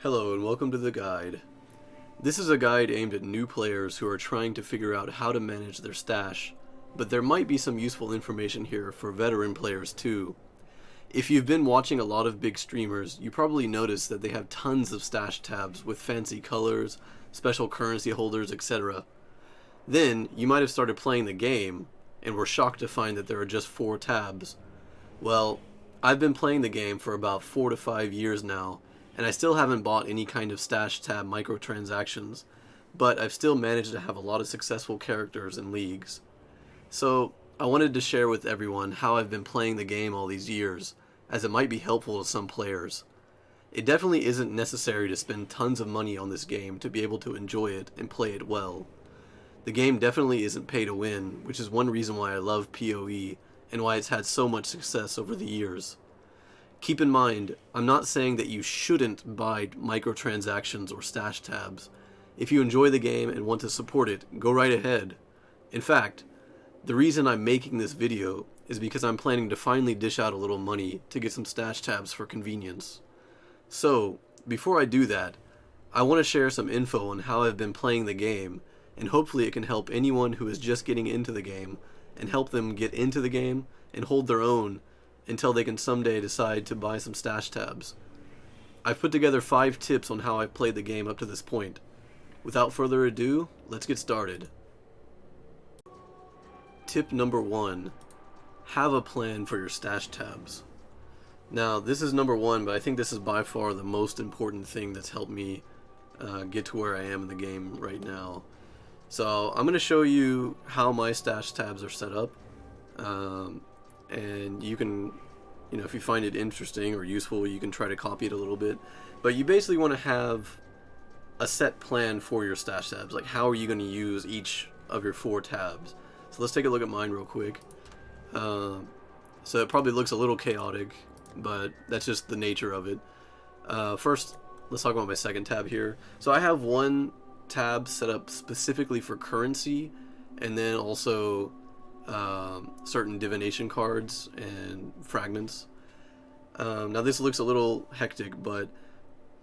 Hello and welcome to the guide. This is a guide aimed at new players who are trying to figure out how to manage their stash, but there might be some useful information here for veteran players too. If you've been watching a lot of big streamers, you probably noticed that they have tons of stash tabs with fancy colors, special currency holders, etc. Then, you might have started playing the game, and were shocked to find that there are just 4 tabs. Well, I've been playing the game for about 4 to 5 years now, and I still haven't bought any kind of stash tab microtransactions, but I've still managed to have a lot of successful characters in leagues. So, I wanted to share with everyone how I've been playing the game all these years, as it might be helpful to some players. It definitely isn't necessary to spend tons of money on this game to be able to enjoy it and play it well. The game definitely isn't pay to win, which is one reason why I love PoE and why it's had so much success over the years. Keep in mind, I'm not saying that you shouldn't buy microtransactions or stash tabs. If you enjoy the game and want to support it, go right ahead. In fact, the reason I'm making this video is because I'm planning to finally dish out a little money to get some stash tabs for convenience. So, before I do that, I want to share some info on how I've been playing the game, and hopefully it can help anyone who is just getting into the game, and help them get into the game and hold their own until they can someday decide to buy some stash tabs. I've put together 5 tips on how I've played the game up to this point. Without further ado, let's get started. Tip number 1. Have a plan for your stash tabs. Now, this is number 1, but I think this is by far the most important thing that's helped me get to where I am in the game right now. So, I'm going to show you how my stash tabs are set up. And you can, if you find it interesting or useful, you can try to copy it a little bit. But you basically want to have a set plan for your stash tabs. Like, how are you going to use each of your 4 tabs? So let's take a look at mine real quick. So it probably looks a little chaotic, but that's just the nature of it. First, let's talk about my second tab here. So I have one tab set up specifically for currency, and then also certain divination cards and fragments. Now this looks a little hectic, but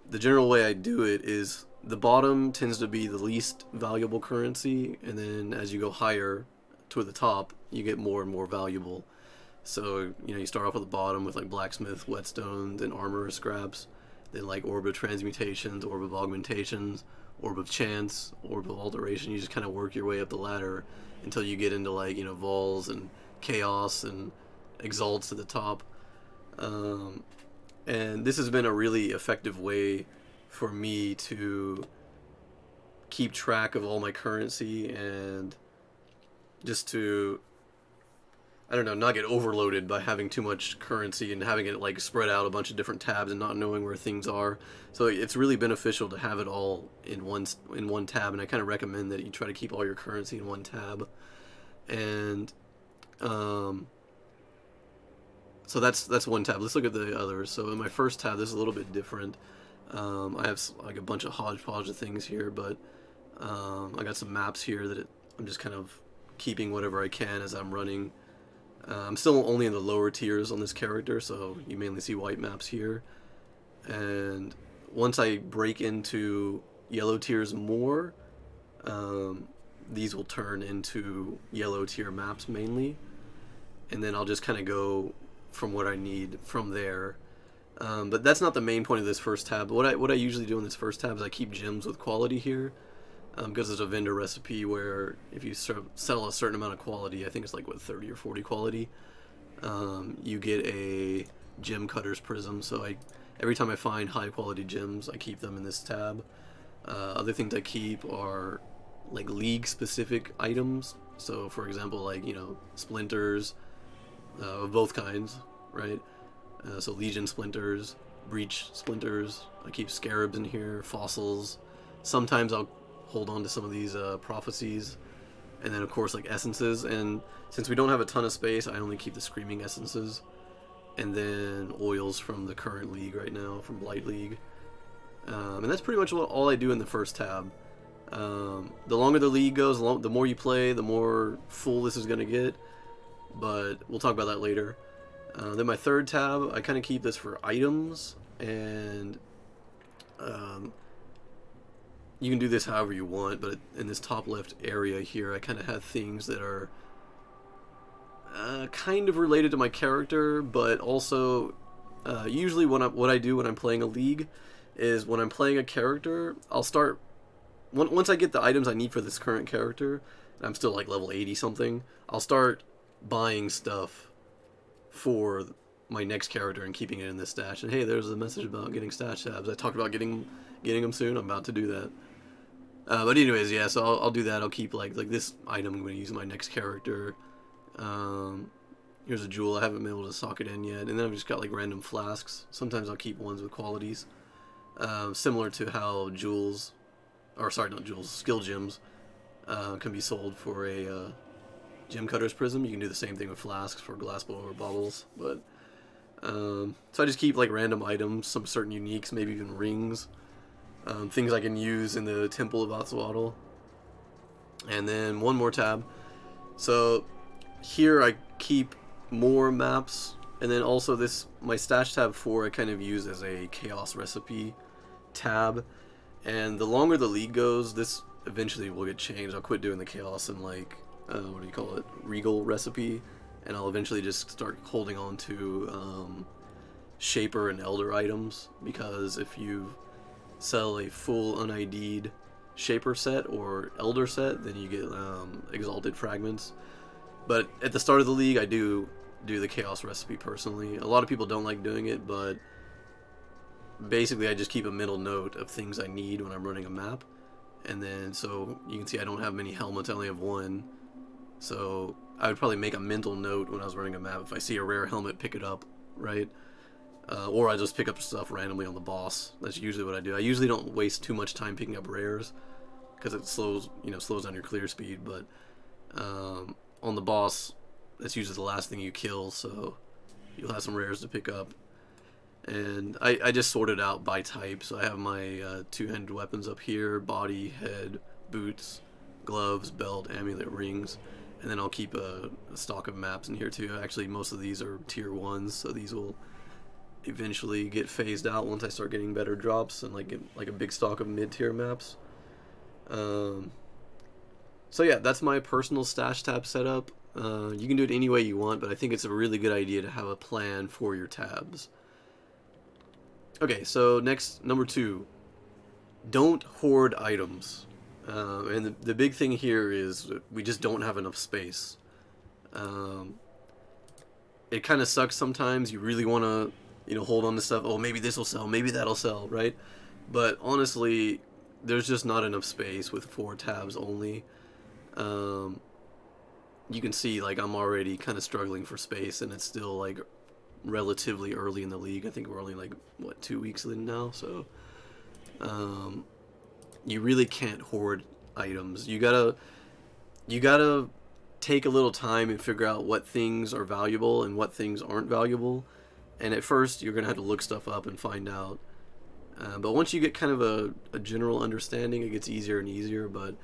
the general way I do it is the bottom tends to be the least valuable currency, and then as you go higher to the top, you get more and more valuable. So, you start off at the bottom with like blacksmith, whetstones, and armor scraps, then like orb of transmutations, orb of augmentations, orb of chance, orb of alteration. You just kind of work your way up the ladder until you get into like, vols and chaos and exalts at the top. And this has been a really effective way for me to keep track of all my currency and just to, I don't know, not get overloaded by having too much currency and having it like spread out a bunch of different tabs and not knowing where things are. So it's really beneficial to have it all in one tab, and I kind of recommend that you try to keep all your currency in one tab. And so that's one tab. Let's look at the others. So in my first tab, this is a little bit different. I have like a bunch of hodgepodge of things here, but I got some maps here that I'm just kind of keeping whatever I can as I'm running. I'm still only in the lower tiers on this character, so you mainly see white maps here. And once I break into yellow tiers more, these will turn into yellow tier maps mainly. And then I'll just kind of go from what I need from there. But that's not the main point of this first tab. What I usually do in this first tab is I keep gems with quality here. Because there's a vendor recipe where if you sell a certain amount of quality, I think it's like 30 or 40 quality, you get a gem cutter's prism. So every time I find high quality gems, I keep them in this tab. Other things I keep are like league specific items. So for example, like splinters of both kinds, right? So legion splinters, breach splinters. I keep scarabs in here, fossils. Sometimes I'll hold on to some of these prophecies, and then of course like essences. And since we don't have a ton of space, I only keep the screaming essences, and then oils from the current league right now, from Blight League. And that's pretty much all I do in the first tab. The longer the league goes, the more you play, the more full this is going to get, but we'll talk about that later. Then my third tab, I kind of keep this for items, and Um, you can do this however you want, but in this top left area here, I kind of have things that are kind of related to my character, but also usually what I do when I'm playing a league is when I'm playing a character, I'll start once I get the items I need for this current character. I'm still like level 80 something. I'll start buying stuff for my next character and keeping it in this stash. And hey, there's a message about getting stash tabs. I talked about getting them soon. I'm about to do that. But anyways, yeah. So I'll do that. I'll keep like this item I'm going to use in my next character. Here's a jewel. I haven't been able to sock it in yet. And then I've just got like random flasks. Sometimes I'll keep ones with qualities. Similar to how jewels, or sorry, not jewels, skill gems can be sold for a gem cutter's prism. You can do the same thing with flasks for glass bowl or bubbles. But so I just keep like random items, some certain uniques, maybe even rings, things I can use in the Temple of Otswattle. And then one more tab. So here I keep more maps, and then also this, my stash tab 4, I kind of use as a chaos recipe tab. And the longer the league goes, this eventually will get changed. I'll quit doing the chaos and like what do you call it, regal recipe, and I'll eventually just start holding on to shaper and elder items, because if you sell a full un-ID'd shaper set or elder set, then you get exalted fragments. But at the start of the league, I do the chaos recipe personally. A lot of people don't like doing it, but basically I just keep a mental note of things I need when I'm running a map. And then, so you can see I don't have many helmets, I only have one. So I would probably make a mental note when I was running a map. If I see a rare helmet, pick it up, right? Or I just pick up stuff randomly on the boss. That's usually what I do. I usually don't waste too much time picking up rares, because it slows down your clear speed. But on the boss, that's usually the last thing you kill, so you'll have some rares to pick up. And I just sorted out by type. So I have my two-handed weapons up here: body, head, boots, gloves, belt, amulet, rings. And then I'll keep a stock of maps in here too. Actually, most of these are tier 1s, so these will eventually get phased out once I start getting better drops and like a big stock of mid-tier maps. So yeah, that's my personal stash tab setup. You can do it any way you want, but I think it's a really good idea to have a plan for your tabs. Okay, so next, number 2. Don't hoard items. And the big thing here is we just don't have enough space. It kind of sucks sometimes. You really want to, hold on to stuff. Oh, maybe this will sell, maybe that'll sell, right? But honestly, there's just not enough space with 4 tabs only. You can see, like, I'm already kind of struggling for space, and it's still, like, relatively early in the league. I think we're only, like, what, 2 weeks in now, so you really can't hoard items. You gotta take a little time and figure out what things are valuable and what things aren't valuable. And at first, you're gonna have to look stuff up and find out. But once you get kind of a general understanding, it gets easier and easier. But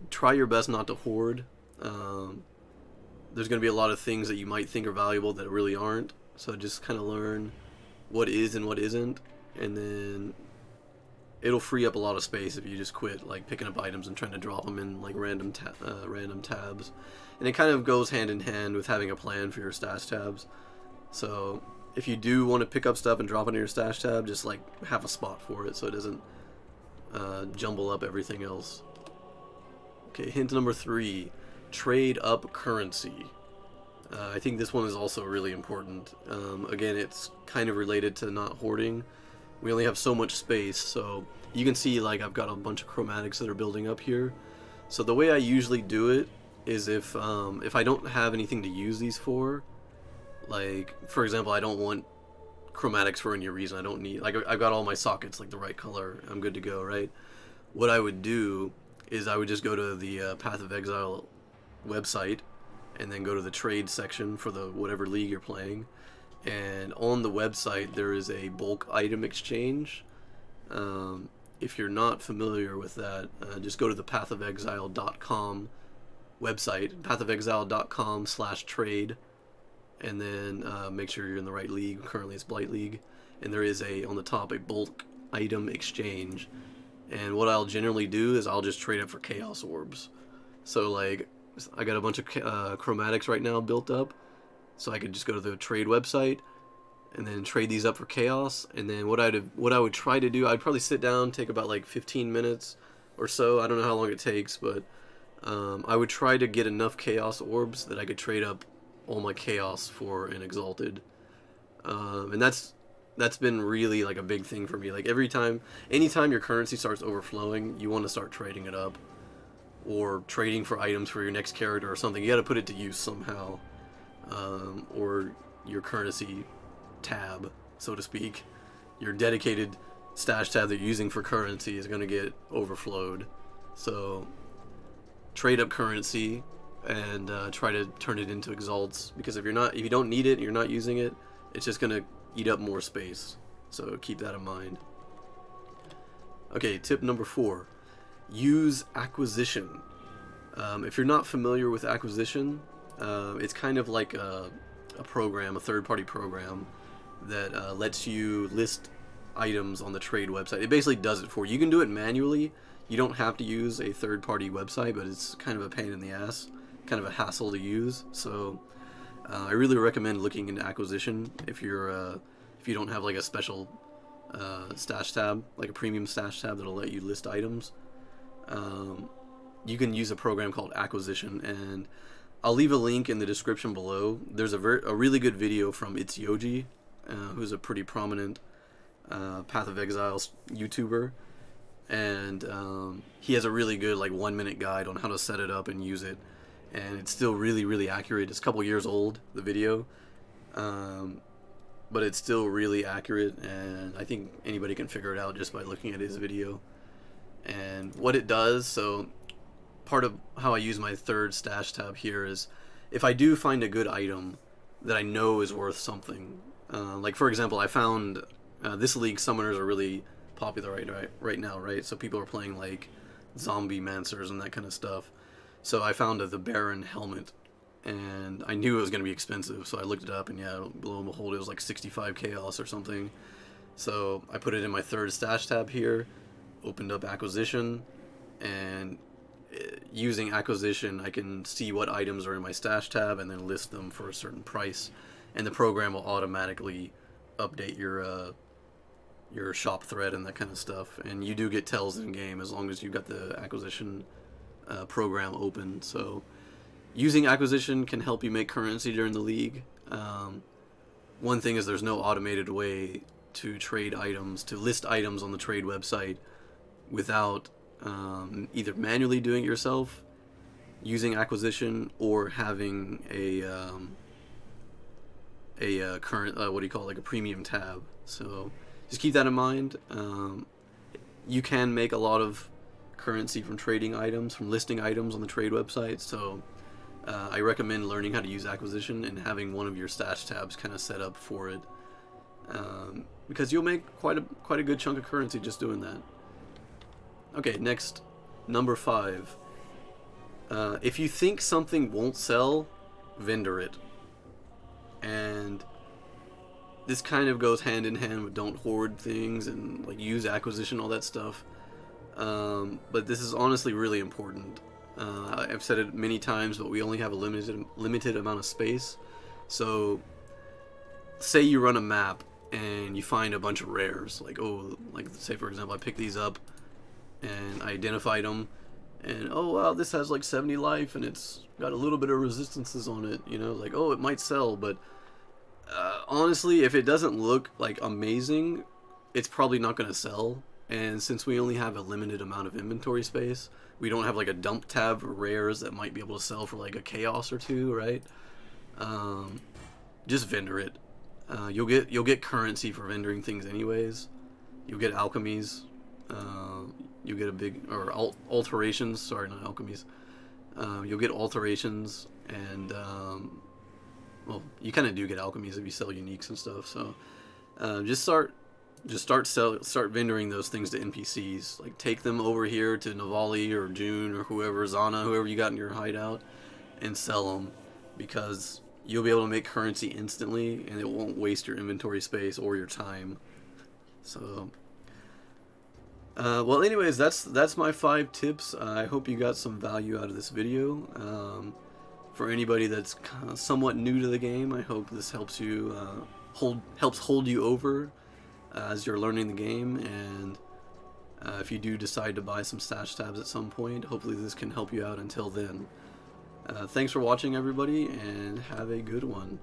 try your best not to hoard. There's gonna be a lot of things that you might think are valuable that really aren't. So just kind of learn what is and what isn't, and then it'll free up a lot of space if you just quit like picking up items and trying to drop them in like random tabs. And it kind of goes hand in hand with having a plan for your stash tabs. So if you do want to pick up stuff and drop it in your stash tab, just like have a spot for it so it doesn't jumble up everything else. Okay, hint number 3: trade up currency. I think this one is also really important. Again, it's kind of related to not hoarding. We only have so much space, so you can see like I've got a bunch of chromatics that are building up here. So the way I usually do it is if I don't have anything to use these for, like for example, I don't want chromatics for any reason. I don't need, like, I've got all my sockets like the right color. I'm good to go, right? What I would do is I would just go to the Path of Exile website and then go to the trade section for the whatever league you're playing. And on the website there is a bulk item exchange. If you're not familiar with that, just go to the pathofexile.com website, pathofexile.com/trade, and then make sure you're in the right league. Currently it's Blight League, and there is on the top a bulk item exchange. And what I'll generally do is I'll just trade up for chaos orbs. So like, I got a bunch of chromatics right now built up, so I could just go to the trade website and then trade these up for chaos. And then what I would try to do, I'd probably sit down, take about like 15 minutes or so. I don't know how long it takes, but I would try to get enough chaos orbs that I could trade up all my chaos for an exalted. And that's been really like a big thing for me. Like anytime your currency starts overflowing, you want to start trading it up, or trading for items for your next character or something. You got to put it to use somehow, or your currency tab, so to speak, your dedicated stash tab that you're using for currency is going to get overflowed. So trade up currency and try to turn it into exalts, because if you don't need it and you're not using it, it's just going to eat up more space. So keep that in mind. Okay, tip number 4. Use acquisition. If you're not familiar with acquisition, it's kind of like a program, a third-party program that lets you list items on the trade website. It basically does it for you. You can do it manually. You don't have to use a third-party website, but it's kind of a pain in the ass, kind of a hassle to use. So I really recommend looking into acquisition if you don't have like a special stash tab, like a premium stash tab that'll let you list items. You can use a program called Acquisition, and I'll leave a link in the description below. There's a really good video from It's Yoji, who's a pretty prominent Path of Exile YouTuber, and he has a really good like 1-minute guide on how to set it up and use it, and it's still really, really accurate. It's a couple years old, the video, but it's still really accurate, and I think anybody can figure it out just by looking at his video. And what it does, so part of how I use my third stash tab here is if I do find a good item that I know is worth something, like for example, I found this league summoners are really popular right now, right? So people are playing like zombie mancers and that kind of stuff. So I found the Baron helmet, and I knew it was going to be expensive, so I looked it up, and yeah, lo and behold, it was like 65 chaos or something. So I put it in my third stash tab here, opened up acquisition, and using acquisition I can see what items are in my stash tab and then list them for a certain price, and the program will automatically update your shop thread and that kind of stuff. And you do get tells in game as long as you've got the acquisition program open. So using acquisition can help you make currency during the league. One thing is there's no automated way to trade items, to list items on the trade website without either manually doing it yourself, using acquisition, or having a current like a premium tab. So just keep that in mind. You can make a lot of currency from trading items, from listing items on the trade website. So I recommend learning how to use acquisition and having one of your stash tabs kind of set up for it, because you'll make quite a good chunk of currency just doing that. Okay, next, number 5. If you think something won't sell, vendor it. And this kind of goes hand in hand with don't hoard things and like use acquisition, all that stuff. But this is honestly really important. I've said it many times, but we only have a limited amount of space. So say you run a map and you find a bunch of rares, like say for example I pick these up and I identified them, and oh wow, this has like 70 life and it's got a little bit of resistances on it, you know, like oh, it might sell, but honestly, if it doesn't look like amazing, it's probably not going to sell. And since we only have a limited amount of inventory space, we don't have like a dump tab for rares that might be able to sell for like a chaos or two, right? Just vendor it. You'll get currency for vendoring things anyways. You'll get alchemies. You get a big, or alterations, sorry, not alchemies. You'll get alterations, and well, you kind of do get alchemies if you sell uniques and stuff. So just start vendoring those things to NPCs. Like take them over here to Navali or June or whoever, Zana, whoever you got in your hideout, and sell them, because you'll be able to make currency instantly, and it won't waste your inventory space or your time. So Well, anyways, that's my 5 tips. I hope you got some value out of this video. For anybody that's somewhat new to the game, I hope this helps you helps hold you over as you're learning the game. And if you do decide to buy some stash tabs at some point, hopefully this can help you out until then. Thanks for watching, everybody, and have a good one.